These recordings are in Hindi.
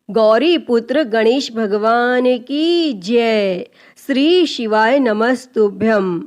गौरी पुत्र गणेश भगवान की जय। श्री शिवाय नमस्तुभ्यम।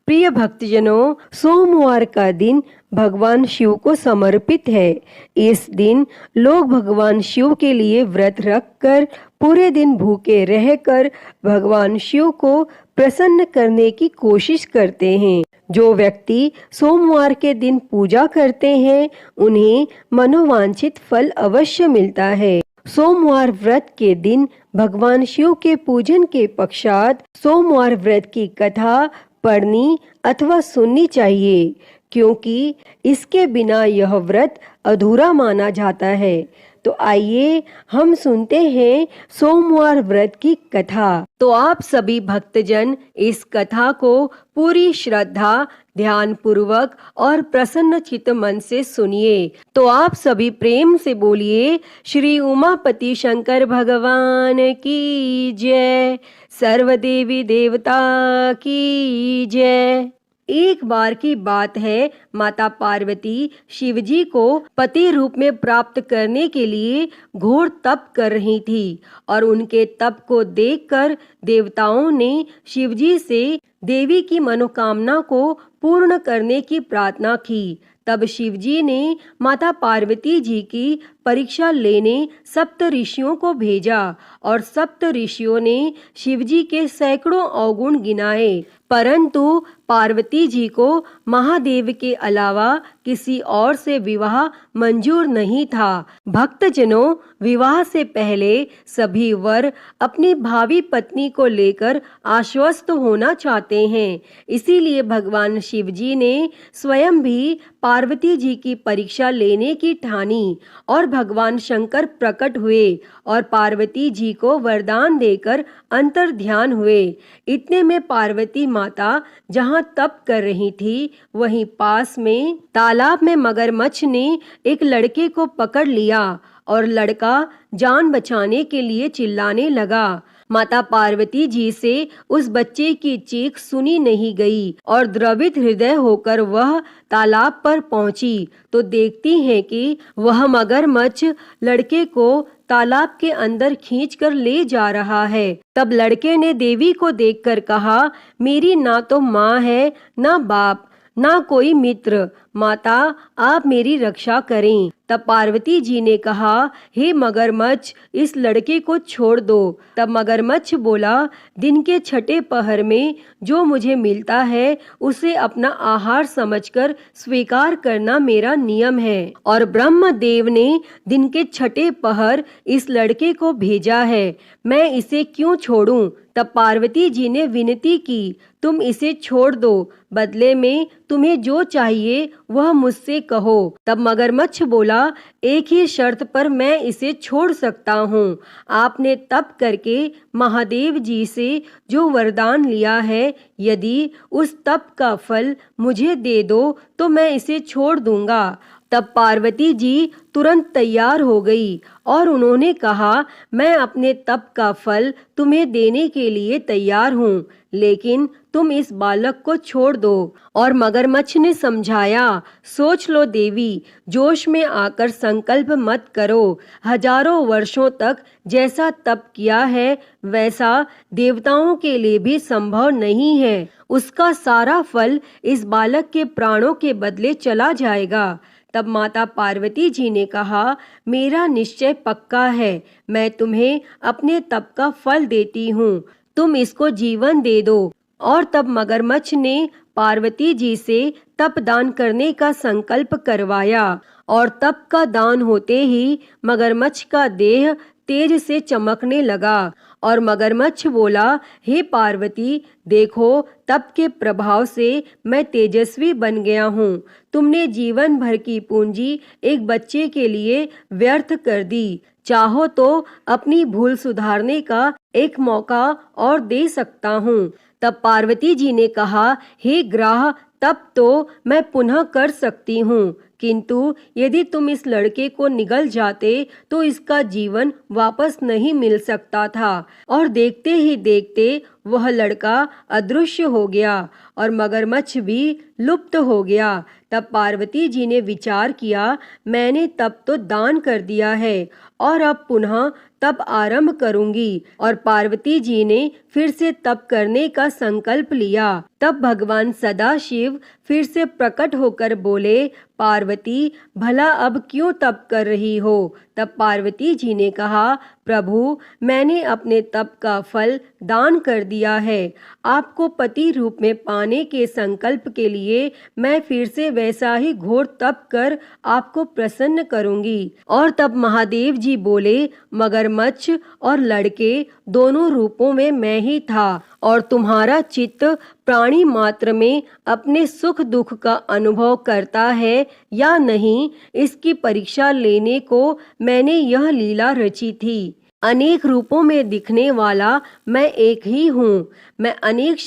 प्रिय भक्तजनों, सोमवार का दिन भगवान शिव को समर्पित है। इस दिन लोग भगवान शिव के लिए व्रत रखकर पूरे दिन भूखे रहकर भगवान शिव को प्रसन्न करने की कोशिश करते हैं। जो व्यक्ति सोमवार के दिन पूजा करते हैं उन्हें मनोवांछित फल अवश्य मिलता है। सोमवार व्रत के दिन भगवान शिव के पूजन के पश्चात सोमवार व्रत की कथा पढ़नी अथवा सुननी चाहिए, क्योंकि इसके बिना यह व्रत अधूरा माना जाता है। तो आइए हम सुनते हैं सोमवार व्रत की कथा। तो आप सभी भक्तजन इस कथा को पूरी श्रद्धा, ध्यान पूर्वक और प्रसन्न चित्त मन से सुनिए। तो आप सभी प्रेम से बोलिए, श्री उमापति शंकर भगवान की जय, सर्वदेवी देवता की जय। एक बार की बात है, माता पार्वती शिवजी को पति रूप में प्राप्त करने के लिए घोर तप कर रही थी और उनके तप को देखकर देवताओं ने शिवजी से देवी की मनोकामना को पूर्ण करने की प्रार्थना की। तब शिवजी ने माता पार्वती जी की परीक्षा लेने सप्त ऋषियों को भेजा और सप्त ऋषियों ने शिवजी के सैकड़ों अवगुण गिनाए, परंतु पार्वती जी को महादेव के अलावा किसी और से विवाह मंजूर नहीं था। भक्तजनों, विवाह से पहले सभी वर अपनी भावी पत्नी को लेकर आश्वस्त होना चाहते हैं। इसीलिए भगवान शिवजी ने स्वयं भी पार्वती जी की परीक्षा लेने की ठानी और भगवान शंकर प्रकट हुए और पार्वती जी को वरदान देकर अंतर ध्यान हुए। इतने में पार्वती माता जहाँ तप कर रही थी, वहीं पास में तालाब में मगरमच्छ ने एक लड़के को पकड़ लिया और लड़का जान बचाने के लिए चिल्लाने लगा। माता पार्वती जी से उस बच्चे की चीख सुनी नहीं गई और द्रवित हृदय होकर वह तालाब पर पहुंची तो देखती है कि वह मगरमच्छ लड़के को तालाब के अंदर खींचकर ले जा रहा है। तब लड़के ने देवी को देखकर कहा, मेरी ना तो माँ है, ना बाप, ना कोई मित्र, माता आप मेरी रक्षा करें। तब पार्वती जी ने कहा, हे मगरमच्छ, इस लड़के को छोड़ दो। तब मगरमच्छ बोला, दिन के छठे पहर में जो मुझे मिलता है उसे अपना आहार समझकर स्वीकार करना मेरा नियम है और ब्रह्मदेव ने दिन के छठे पहर इस लड़के को भेजा है, मैं इसे क्यों छोड़ूं? तब पार्वती जी ने विनती की, तुम इसे छोड़ दो, बदले में तुम्हें जो चाहिए वह मुझसे कहो। तब मगरमच्छ बोला, एक ही शर्त पर मैं इसे छोड़ सकता हूँ। आपने तप करके महादेव जी से जो वरदान लिया है, यदि उस तप का फल मुझे दे दो तो मैं इसे छोड़ दूंगा। तब पार्वती जी तुरंत तैयार हो गई और उन्होंने कहा, मैं अपने तप का फल तुम्हें देने के लिए तैयार हूँ, लेकिन तुम इस बालक को छोड़ दो। और मगरमच्छ ने समझाया, सोच लो देवी, जोश में आकर संकल्प मत करो। हजारों वर्षों तक जैसा तप किया है वैसा देवताओं के लिए भी संभव नहीं है। उसका सारा फल इस बालक के प्राणों के बदले चला जाएगा। तब माता पार्वती जी ने कहा, मेरा निश्चय पक्का है, मैं तुम्हें अपने तप का फल देती हूँ, तुम इसको जीवन दे दो। और तब मगरमच्छ ने पार्वती जी से तप दान करने का संकल्प करवाया और तप का दान होते ही मगरमच्छ का देह तेज से चमकने लगा और मगरमच्छ बोला, हे पार्वती, देखो तप के प्रभाव से मैं तेजस्वी बन गया हूँ। तुमने जीवन भर की पूंजी एक बच्चे के लिए व्यर्थ कर दी। चाहो तो अपनी भूल सुधारने का एक मौका और दे सकता हूँ। तब पार्वती जी ने कहा, हे ग्राह, तब तो मैं पुनः कर सकती हूँ, किंतु यदि तुम इस लड़के को निगल जाते तो इसका जीवन वापस नहीं मिल सकता था। और देखते ही देखते वह लड़का अदृश्य हो गया और मगरमच्छ भी लुप्त हो गया। तब पार्वती जी ने विचार किया, मैंने तब तो दान कर दिया है और अब पुनः तप आरंभ करूंगी। और पार्वती जी ने फिर से तप करने का संकल्प लिया। तब भगवान सदाशिव फिर से प्रकट होकर बोले, पार्वती भला अब क्यों तप कर रही हो? तब पार्वती जी ने कहा, प्रभु मैंने अपने तप का फल दान कर दिया है। आपको पति रूप में पाने के संकल्प के लिए मैं फिर से वैसा ही घोर तप कर आपको प्रसन्न करूंगी। और तब महादेव जी बोले, मगरमच्छ और लड़के दोनों रूपों में मैं ही था, और तुम्हारा चित्त प्राणी मात्र में अपने सुख दुख का अनुभव करता है या नहीं, इसकी परीक्षा लेने को मैंने यह लीला रची थी। अनेक रूपों में दिखने वाला मैं एक ही हूँ। मैं अनेक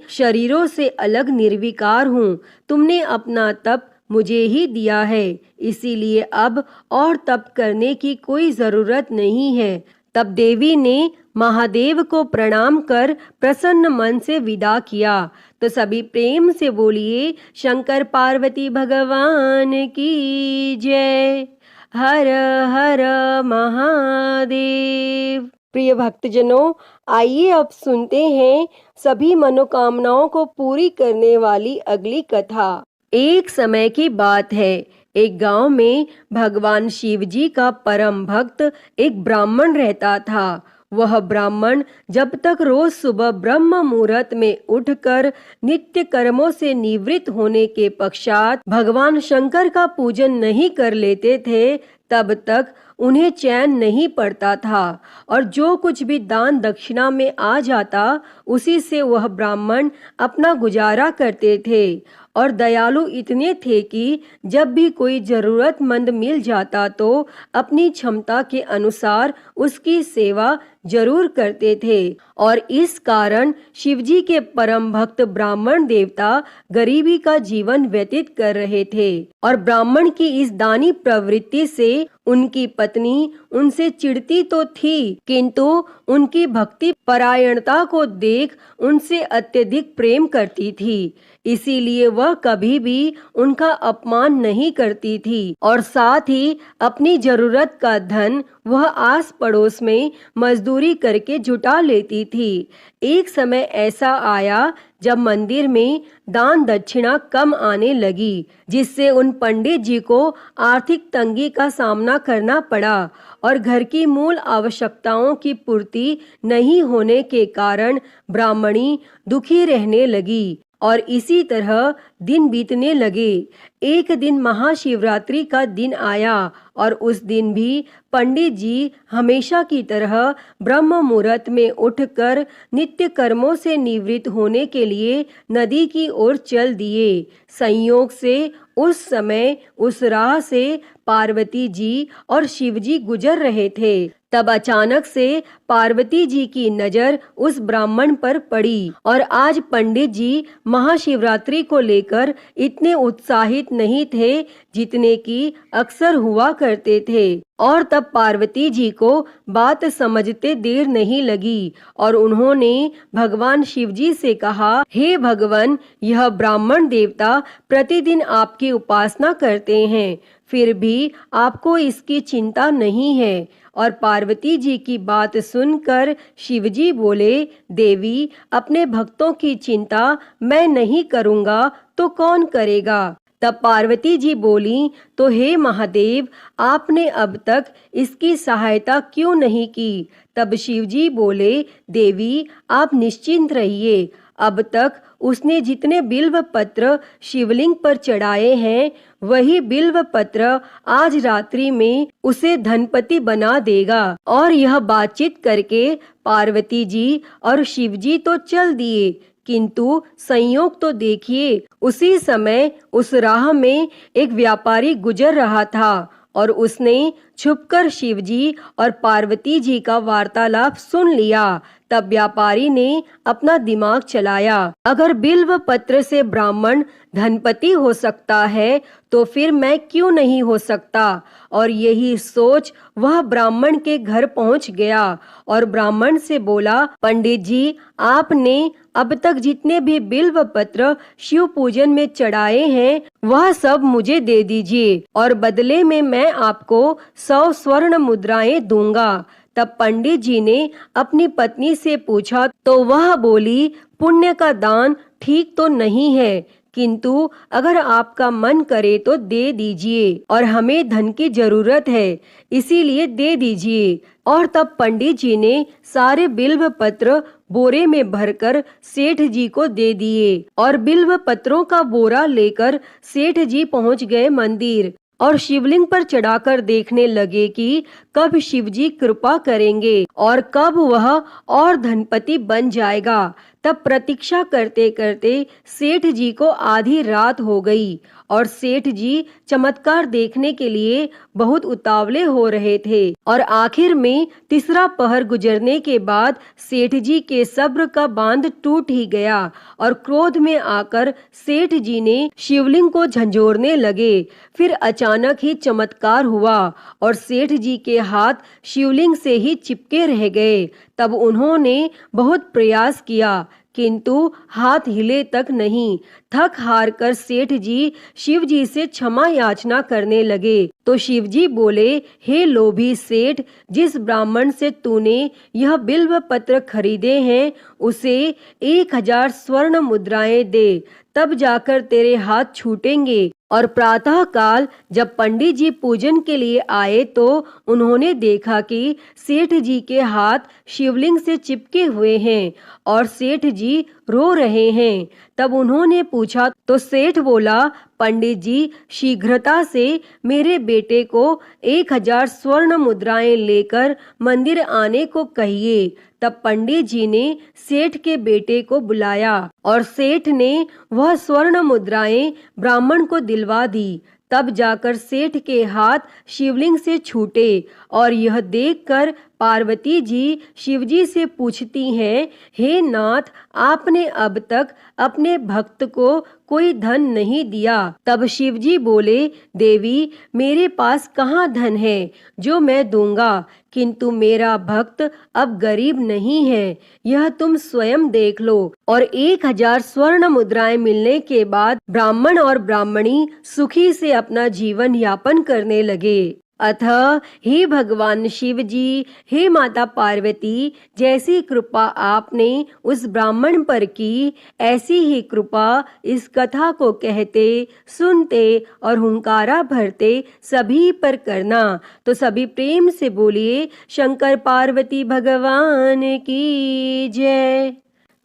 शरीरों से अलग निर्विकार हूँ। तुमने अपना तप मुझे ही दिया है, इसीलिए अब और तप करने की कोई जरूरत नहीं है। तब देवी ने महादेव को प्रणाम कर प्रसन्न मन से विदा किया। तो सभी प्रेम से बोलिए, शंकर पार्वती भगवान की जय। हर हर महादेव। प्रिय भक्तजनों, आइए अब सुनते हैं सभी मनोकामनाओं को पूरी करने वाली अगली कथा। एक समय की बात है, एक गांव में भगवान शिव जी का परम भक्त एक ब्राह्मण रहता था। वह ब्राह्मण जब तक रोज सुबह ब्रह्म मुहूर्त में उठकर नित्य कर्मों से निवृत्त होने के पश्चात भगवान शंकर का पूजन नहीं कर लेते थे, तब तक उन्हें चैन नहीं पड़ता था। और जो कुछ भी दान दक्षिणा में आ जाता, उसी से वह ब्राह्मण अपना गुजारा करते थे। और दयालु इतने थे कि जब भी कोई जरूरतमंद मिल जाता तो अपनी क्षमता के अनुसार उसकी सेवा जरूर करते थे। और इस कारण शिवजी के परम भक्त ब्राह्मण देवता गरीबी का जीवन व्यतीत कर रहे थे। और ब्राह्मण की इस दानी प्रवृत्ति से उनकी पत्नी उनसे चिढ़ती तो थी, किंतु उनकी भक्ति परायणता को देख उनसे अत्यधिक प्रेम करती थी। इसीलिए वह कभी भी उनका अपमान नहीं करती थी। और साथ ही अपनी जरूरत का धन वह आस पड़ोस में मजदूरी करके जुटा लेती थी। एक समय ऐसा आया जब मंदिर में दान दक्षिणा कम आने लगी, जिससे उन पंडित जी को आर्थिक तंगी का सामना करना पड़ा। और घर की मूल आवश्यकताओं की पूर्ति नहीं होने के कारण ब्राह्मणी दुखी रहने लगी। और इसी तरह दिन बीतने लगे। एक दिन महाशिवरात्रि का दिन आया और उस दिन भी पंडित जी हमेशा की तरह ब्रह्म मुहूर्त में उठकर नित्य कर्मों से निवृत्त होने के लिए नदी की ओर चल दिए। संयोग से उस समय उस राह से पार्वती जी और शिवजी गुजर रहे थे। तब अचानक से पार्वती जी की नजर उस ब्राह्मण पर पड़ी। और आज पंडित जी महाशिवरात्रि को लेकर इतने उत्साहित नहीं थे जितने कि अक्सर हुआ करते थे। और तब पार्वती जी को बात समझते देर नहीं लगी और उन्होंने भगवान शिव जी से कहा, हे भगवान, यह ब्राह्मण देवता प्रतिदिन आपकी उपासना करते हैं, फिर भी आपको इसकी चिंता नहीं है। और पार्वती जी की बात सुनकर शिवजी बोले, देवी, अपने भक्तों की चिंता मैं नहीं करूँगा तो कौन करेगा? तब पार्वती जी बोली, तो हे महादेव, आपने अब तक इसकी सहायता क्यों नहीं की? तब शिवजी बोले, देवी, आप निश्चिंत रहिए। अब तक उसने जितने बिल्व पत्र शिवलिंग पर चढ़ाए हैं, वही बिल्व पत्र आज रात्रि में उसे धनपति बना देगा। और यह बातचीत करके पार्वती जी और शिवजी तो चल दिए, किंतु संयोग तो देखिए, उसी समय उस राह में एक व्यापारी गुजर रहा था और उसने छुपकर शिवजी और पार्वती जी का वार्तालाप सुन लिया। तब व्यापारी ने अपना दिमाग चलाया, अगर बिल्व पत्र से ब्राह्मण धनपति हो सकता है तो फिर मैं क्यों नहीं हो सकता। और यही सोच वह ब्राह्मण के घर पहुंच गया और ब्राह्मण से बोला, पंडित जी, आपने अब तक जितने भी बिल्व पत्र शिव पूजन में चढ़ाए हैं वह सब मुझे दे दीजिए और बदले में मैं आपको 100 स्वर्ण मुद्राएं दूंगा। तब पंडित जी ने अपनी पत्नी से पूछा तो वह बोली, पुण्य का दान ठीक तो नहीं है, किंतु अगर आपका मन करे तो दे दीजिए, और हमें धन की जरूरत है, इसीलिए दे दीजिए। और तब पंडित जी ने सारे बिल्व पत्र बोरे में भरकर सेठ जी को दे दिए, और बिल्व पत्रों का बोरा लेकर सेठ जी पहुंच गए मंदिर, और शिवलिंग पर चढ़ाकर देखने लगे कि कब शिवजी कृपा करेंगे और कब वह और धनपति बन जाएगा। तब प्रतीक्षा करते करते सेठ जी को आधी रात हो गई, और सेठ जी चमत्कार देखने के लिए बहुत उतावले हो रहे थे, और आखिर में तीसरा पहर गुजरने के बाद सेठ जी के सब्र का बांध टूट ही गया, और क्रोध में आकर सेठ जी ने शिवलिंग को झंझोरने लगे। फिर अचानक ही चमत्कार हुआ, और सेठ जी के हाथ शिवलिंग से ही चिपके रह गए। तब उन्होंने बहुत प्रयास किया, किंतु हाथ हिले तक नहीं। थक हार कर सेठ जी शिव जी से क्षमा याचना करने लगे, तो शिव जी बोले, हे लोभी सेठ, जिस ब्राह्मण से तूने यह बिल्व पत्र खरीदे हैं उसे 1000 स्वर्ण मुद्राएं दे, तब जाकर तेरे हाथ छूटेंगे। और प्रातः काल जब पंडित जी पूजन के लिए आए तो उन्होंने देखा कि सेठ जी के हाथ शिवलिंग से चिपके हुए हैं और सेठ जी रो रहे हैं। तब उन्होंने पूछा तो सेठ बोला, पंडित जी, शीघ्रता से मेरे बेटे को 1000 स्वर्ण मुद्राएं लेकर मंदिर आने को कहिए। तब पंडित जी ने सेठ के बेटे को बुलाया, और सेठ ने वह स्वर्ण मुद्राएं ब्राह्मण को दिलवा दी। तब जाकर सेठ के हाथ शिवलिंग से छूटे, और यह देखकर पार्वती जी शिवजी से पूछती हैं, हे नाथ, आपने अब तक अपने भक्त को कोई धन नहीं दिया। तब शिवजी बोले, देवी, मेरे पास कहाँ धन है जो मैं दूंगा, किंतु मेरा भक्त अब गरीब नहीं है, यह तुम स्वयं देख लो। और 1000 स्वर्ण मुद्राएं मिलने के बाद ब्राह्मण और ब्राह्मणी सुखी से अपना जीवन यापन करने लगे। अतः हे भगवान शिव जी, हे माता पार्वती, जैसी कृपा आपने उस ब्राह्मण पर की, ऐसी ही कृपा इस कथा को कहते, सुनते और हुंकारा भरते सभी पर करना। तो सभी प्रेम से बोलिए, शंकर पार्वती भगवान की जय।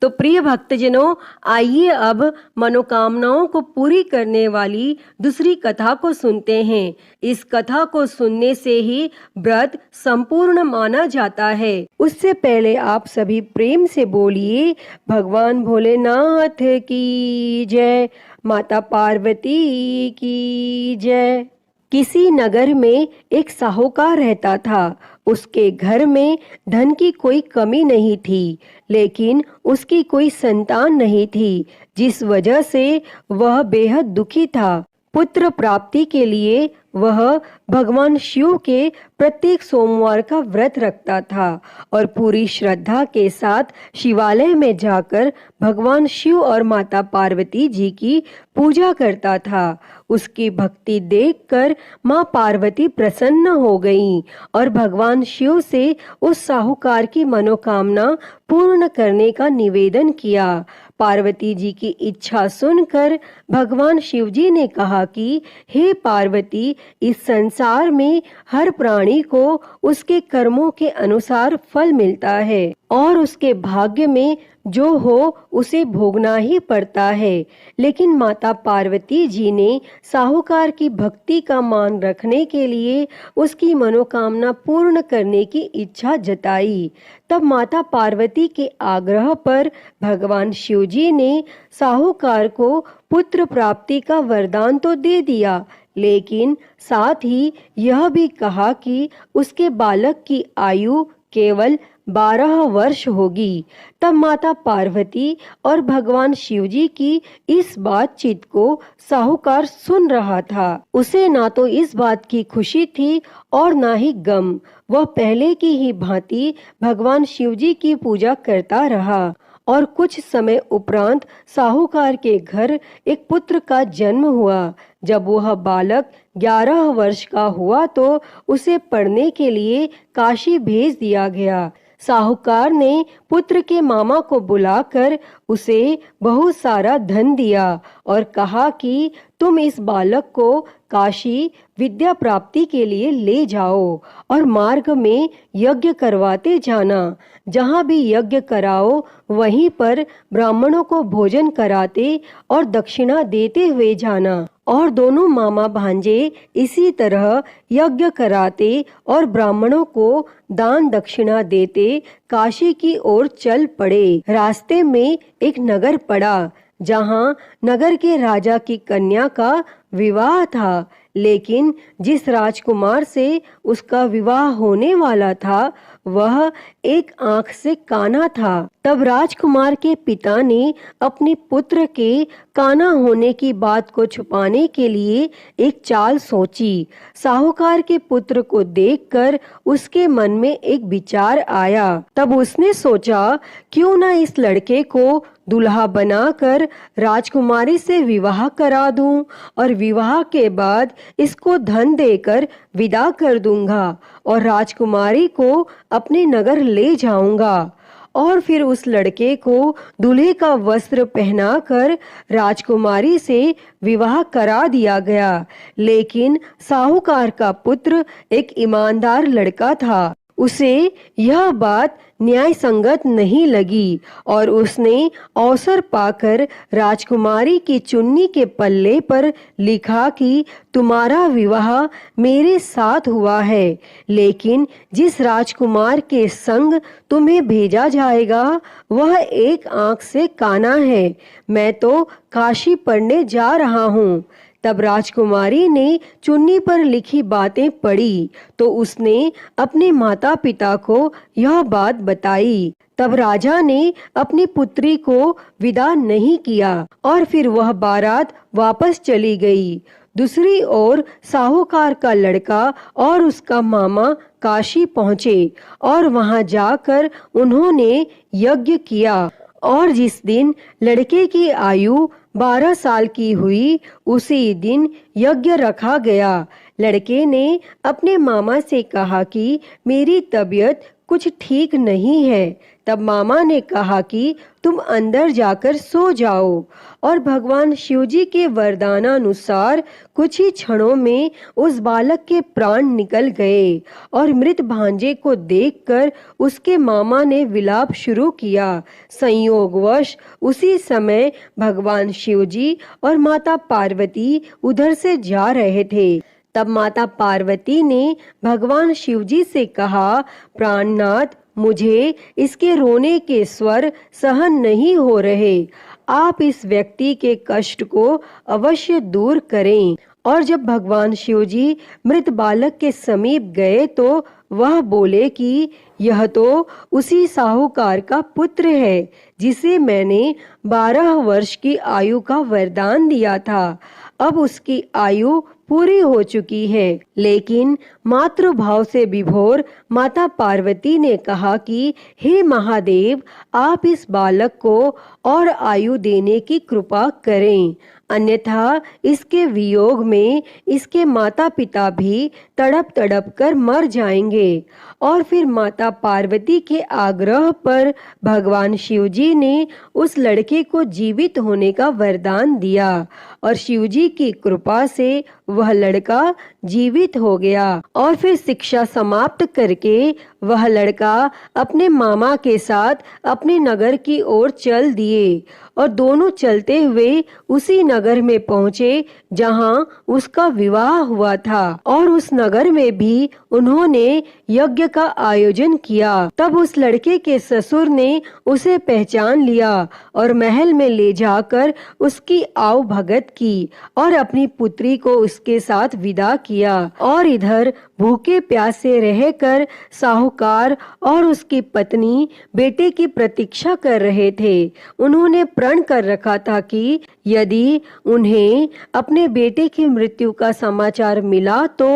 तो प्रिय भक्तजनों, आइए अब मनोकामनाओं को पूरी करने वाली दूसरी कथा को सुनते हैं। इस कथा को सुनने से ही व्रत संपूर्ण माना जाता है। उससे पहले आप सभी प्रेम से बोलिए, भगवान भोलेनाथ की जय, माता पार्वती की जय। किसी नगर में एक साहूकार रहता था। उसके घर में धन की कोई कमी नहीं थी, लेकिन उसकी कोई संतान नहीं थी, जिस वजह से वह बेहद दुखी था। पुत्र प्राप्ति के लिए वह भगवान शिव के प्रत्येक सोमवार का व्रत रखता था और पूरी श्रद्धा के साथ शिवालय में जाकर भगवान शिव और माता पार्वती जी की पूजा करता था। उसकी भक्ति देखकर माँ पार्वती प्रसन्न हो गईं और भगवान शिव से उस साहूकार की मनोकामना पूर्ण करने का निवेदन किया। पार्वती जी की इच्छा सुनकर भगवान शिव जी ने कहा कि हे पार्वती, इस संसार में हर प्राणी को उसके कर्मों के अनुसार फल मिलता है और उसके भाग्य में जो हो उसे भोगना ही पड़ता है। लेकिन माता पार्वती जी ने साहूकार की भक्ति का मान रखने के लिए उसकी मनोकामना पूर्ण करने की इच्छा जताई। तब माता पार्वती के आग्रह पर भगवान शिव जी ने साहूकार को पुत्र प्राप्ति का वरदान तो दे दिया, लेकिन साथ ही यह भी कहा कि उसके बालक की आयु केवल 12 वर्ष होगी। तब माता पार्वती और भगवान शिवजी की इस बातचीत को साहूकार सुन रहा था। उसे ना तो इस बात की खुशी थी और ना ही गम। वह पहले की ही भांति भगवान शिवजी की पूजा करता रहा और कुछ समय उपरांत साहूकार के घर एक पुत्र का जन्म हुआ। जब वह बालक 11 वर्ष का हुआ तो उसे पढ़ने के लिए काशी भेज दिया गया। साहूकार ने पुत्र के मामा को बुलाकर उसे बहुत सारा धन दिया और कहा कि तुम इस बालक को काशी विद्या प्राप्ति के लिए ले जाओ और मार्ग में यज्ञ करवाते जाना। जहाँ भी यज्ञ कराओ वहीं पर ब्राह्मणों को भोजन कराते और दक्षिणा देते हुए जाना। और दोनों मामा भांजे इसी तरह यज्ञ कराते और ब्राह्मणों को दान दक्षिणा देते काशी की ओर चल पड़े। रास्ते में एक नगर पड़ा जहाँ नगर के राजा की कन्या का विवाह था, लेकिन जिस राजकुमार से उसका विवाह होने वाला था वह एक आंख से काना था। तब राजकुमार के पिता ने अपने पुत्र के काना होने की बात को छुपाने के लिए एक चाल सोची। साहूकार के पुत्र को देखकर उसके मन में एक विचार आया। तब उसने सोचा क्यों न इस लड़के को दुल्हा बनाकर राजकुमारी से विवाह करा दूं और विवाह के बाद इसको धन देकर विदा कर दूंगा और राजकुमारी को अपने नगर ले जाऊंगा। और फिर उस लड़के को दूल्हे का वस्त्र पहनाकर राजकुमारी से विवाह करा दिया गया। लेकिन साहूकार का पुत्र एक ईमानदार लड़का था। उसे यह बात न्याय संगत नहीं लगी और उसने अवसर पाकर राजकुमारी की चुन्नी के पल्ले पर लिखा कि तुम्हारा विवाह मेरे साथ हुआ है, लेकिन जिस राजकुमार के संग तुम्हें भेजा जाएगा वह एक आंख से काना है। मैं तो काशी पढ़ने जा रहा हूँ। तब राजकुमारी ने चुन्नी पर लिखी बातें पढ़ी तो उसने अपने माता पिता को यह बात बताई। तब राजा ने अपनी पुत्री को विदा नहीं किया और फिर वह बारात वापस चली गई। दूसरी ओर साहूकार का लड़का और उसका मामा काशी पहुँचे और वहां जाकर उन्होंने यज्ञ किया और जिस दिन लड़के की आयु 12 साल की हुई उसी दिन यज्ञ रखा गया। लड़के ने अपने मामा से कहा कि मेरी तबीयत कुछ ठीक नहीं है। तब मामा ने कहा कि तुम अंदर जाकर सो जाओ और भगवान शिवजी के वरदानानुसार कुछ ही क्षणों में उस बालक के प्राण निकल गए और मृत भांजे को देखकर उसके मामा ने विलाप शुरू किया। संयोगवश उसी समय भगवान शिवजी और माता पार्वती उधर से जा रहे थे। तब माता पार्वती ने भगवान शिवजी से कहा, प्राणनाथ, मुझे इसके रोने के स्वर सहन नहीं हो रहे। आप इस व्यक्ति के कष्ट को अवश्य दूर करें। और जब भगवान शिवजी मृत बालक के समीप गए तो वह बोले कि यह तो उसी साहूकार का पुत्र है जिसे मैंने 12 वर्ष की आयु का वरदान दिया था। अब उसकी आयु पूरी हो चुकी है। लेकिन मातृभाव से विभोर माता पार्वती ने कहा कि हे महादेव, आप इस बालक को और आयु देने की कृपा करें, अन्यथा इसके वियोग में इसके माता पिता भी तड़प तड़प कर मर जाएंगे। और फिर माता पार्वती के आग्रह पर भगवान शिवजी ने उस लड़के को जीवित होने का वरदान दिया और शिवजी की कृपा से वह लड़का जीवित हो गया। और फिर शिक्षा समाप्त करके वह लड़का अपने मामा के साथ अपने नगर की ओर चल दिए और दोनों चलते हुए उसी नगर में पहुँचे जहाँ उसका विवाह हुआ था। और उस नगर में भी उन्होंने यज्ञ का आयोजन किया। तब उस लड़के के ससुर ने उसे पहचान लिया और महल में ले जाकर उसकी आव भगत की और अपनी पुत्री को उसके साथ विदा किया। और इधर भूखे प्यासे रहकर साहूकार और उसकी पत्नी बेटे की प्रतीक्षा कर रहे थे। उन्होंने प्रण कर रखा था कि यदि उन्हें अपने बेटे की मृत्यु का समाचार मिला तो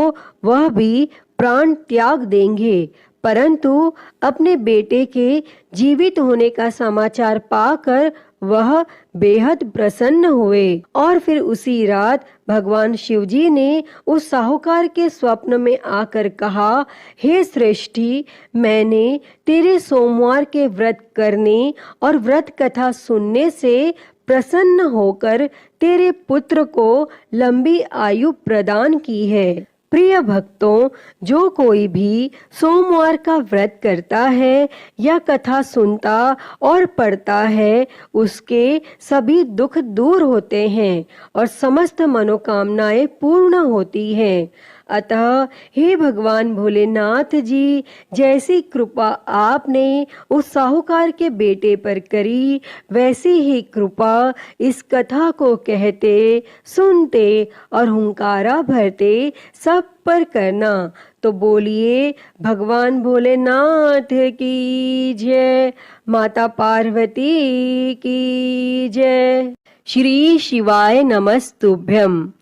वह भी प्राण त्याग देंगे। परंतु अपने बेटे के जीवित होने का समाचार पाकर वह बेहद प्रसन्न हुए और फिर उसी रात भगवान शिवजी ने उस साहूकार के स्वप्न में आकर कहा, हे श्रेष्ठी, मैंने तेरे सोमवार के व्रत करने और व्रत कथा सुनने से प्रसन्न होकर तेरे पुत्र को लंबी आयु प्रदान की है। प्रिय भक्तों, जो कोई भी सोमवार का व्रत करता है या कथा सुनता और पढ़ता है, उसके सभी दुख दूर होते हैं और समस्त मनोकामनाएं पूर्ण होती हैं। अतः हे भगवान भोलेनाथ जी, जैसी कृपा आपने उस साहूकार के बेटे पर करी, वैसी ही कृपा इस कथा को कहते, सुनते और हुंकारा भरते सब पर करना। तो बोलिए भगवान भोलेनाथ की जय, माता पार्वती की जय। श्री शिवाय नमस्तुभ्यम।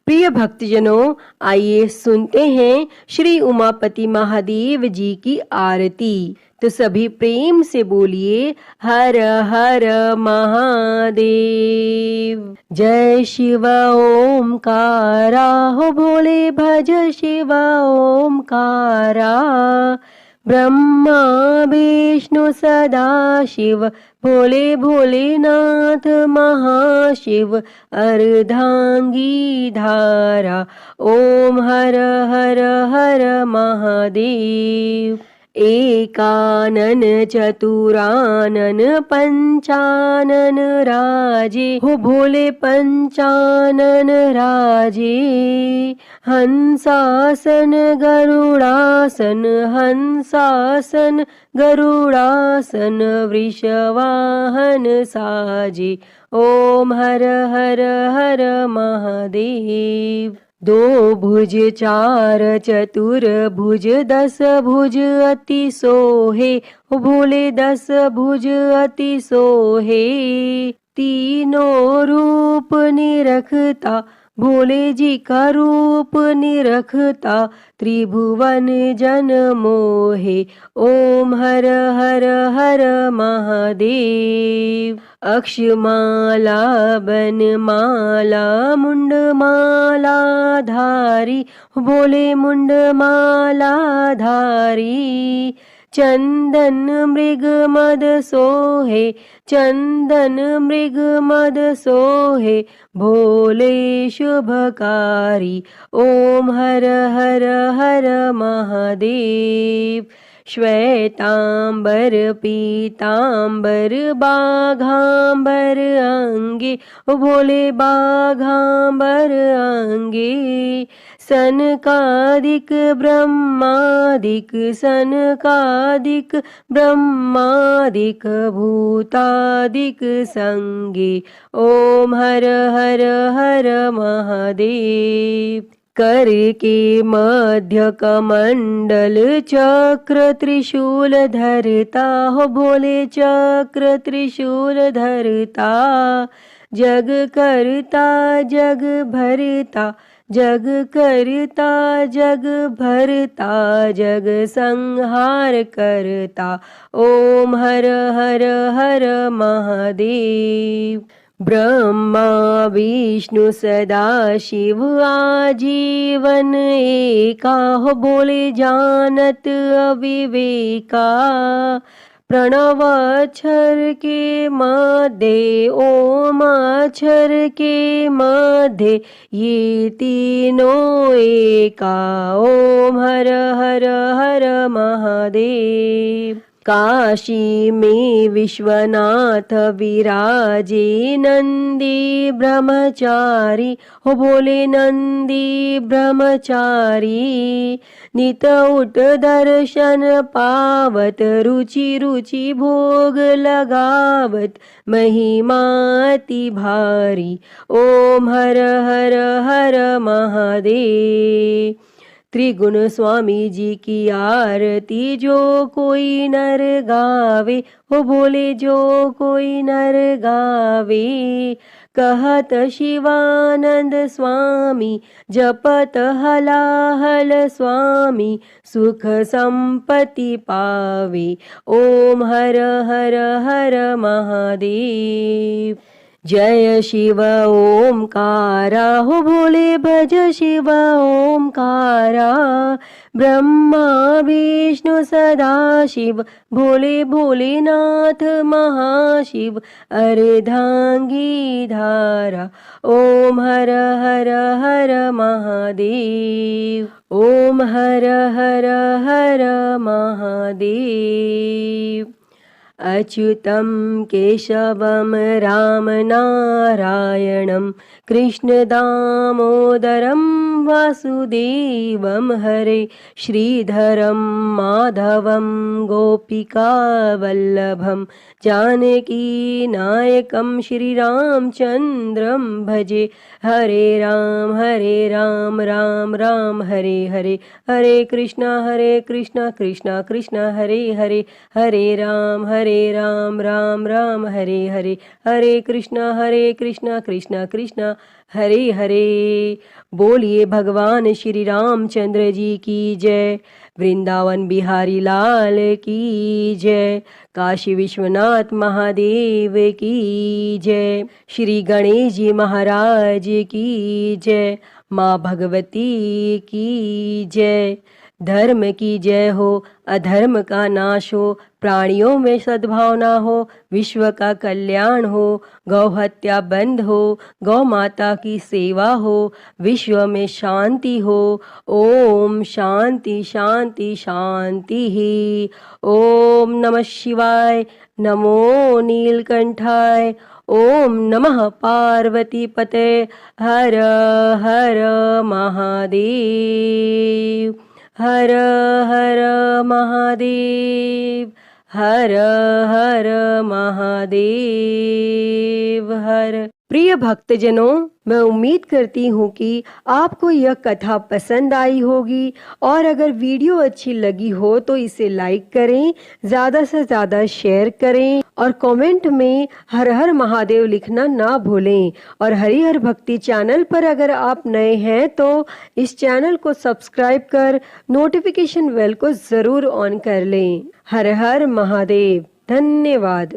प्रिय भक्तजनों, आइए सुनते हैं श्री उमापति महादेव जी की आरती। तो सभी प्रेम से बोलिए हर हर महादेव। जय शिव ओमकारा, हो भोले भज शिव ओमकारा। ब्रह्मा विष्णु सदा शिव, भोले भोलेनाथ महाशिव। अर्धांगी धारा, ओम हर हर हर महादेव। एकानन चतुरानन पंचानन राजे, हो भोले पंचानन राजे। हंसासन गरुड़ासन, हंसासन गरुड़ासन। वृषवाहन साजे, ओम हर हर हर महादेव। दो भुज चार चतुर भुज, दस भुज अति सोहे, हो भोले दस भुज अति सोहे। तीनों रूप निरखता, भोले जी का रूप निरखता। त्रिभुवन जन मोहे, ओम हर हर हर महादेव। अक्षमाला बनमाला मुंडमाला धारी, भोले मुंडमाला धारी। चंदन मृग मद सोहे, चंदन मृग मद सोहे। भोले शुभकारी, ओम हर हर हर महादेव। श्वेतांबर पीतांबर बाघांबर अंगे, भोले बाघांबर अंगे। सनकादिक ब्रह्मादिक, सनकादिक ब्रह्मादिक। भूतादिक संगे, ओम हर हर हर महादेव। कर के मध्य कमंडल चक्र त्रिशूल धरता, हो भोले चक्र त्रिशूल धरता। जग करता जग भरता, जग करता जग भरता। जग संहार करता, ओम हर हर हर महादेव। ब्रह्मा विष्णु सदा शिव आजीवन एका, हो बोले जानत अविवेका। प्रणव अक्षर के मध्य, ओम अक्षर के मध्य। ये तीनों एका, ओम हर हर हर महादेव। काशी में विश्वनाथ विराजे नंदी ब्रह्मचारी, हो बोले नंदी ब्रह्मचारी। नित उठ दर्शन पावत, रुचि रुचि भोग लगावत। महिमा अति भारी, ओम हर हर हर महादेव। त्रिगुण स्वामी जी की आरती जो कोई नर गावे, हो बोले जो कोई नर गावे। कहत शिवानंद स्वामी जपत हलाहल स्वामी, सुख संपत्ति पावे। ओम हर हर हर महादेव। जय शिव ओमकारा, हो भोले भज शिव ओमकारा। ब्रह्मा विष्णु सदा शिव, भोले भोलेनाथ महाशिव। अर्धांगी धारा, ओम हर हर हर महादेव। ओम हर हर हर महादेव। अच्युतं केशवं राम नारायणं कृष्ण दामोदरं वासुदेवं हरे। श्रीधरं माधवं गोपिकावल्लभं जानकी नायकं श्रीरामचन्द्रं भजे। हरे राम राम राम हरे हरे, हरे कृष्णा कृष्णा कृष्णा हरे हरे। हरे राम राम राम हरे हरे, हरे कृष्णा कृष्णा कृष्णा हरे हरे। बोलिए भगवान श्री रामचंद्र जी की जय। वृंदावन बिहारी लाल की जय। काशी विश्वनाथ महादेव की जय। श्री गणेश जी महाराज की जय। माँ भगवती की जय। धर्म की जय हो, अधर्म का नाश हो, प्राणियों में सद्भावना हो, विश्व का कल्याण हो, गौ हत्या बंद हो, गौ माता की सेवा हो, विश्व में शांति हो। ओम शांति शांति शांति ही। ओम नमः शिवाय, नमो नीलकंठाय। ओम नमः पार्वती पते, हर हर महादेव। हर हर महादेव, हर हर महादेव हर। प्रिय भक्तजनों, मैं उम्मीद करती हूँ कि आपको यह कथा पसंद आई होगी, और अगर वीडियो अच्छी लगी हो तो इसे लाइक करें, ज़्यादा से ज़्यादा शेयर करें, और कमेंट में हर हर महादेव लिखना ना भूलें। और हरिहर भक्ति चैनल पर अगर आप नए हैं तो इस चैनल को सब्सक्राइब कर नोटिफिकेशन बेल को ज़रूर ऑन कर लें। हर हर महादेव। धन्यवाद।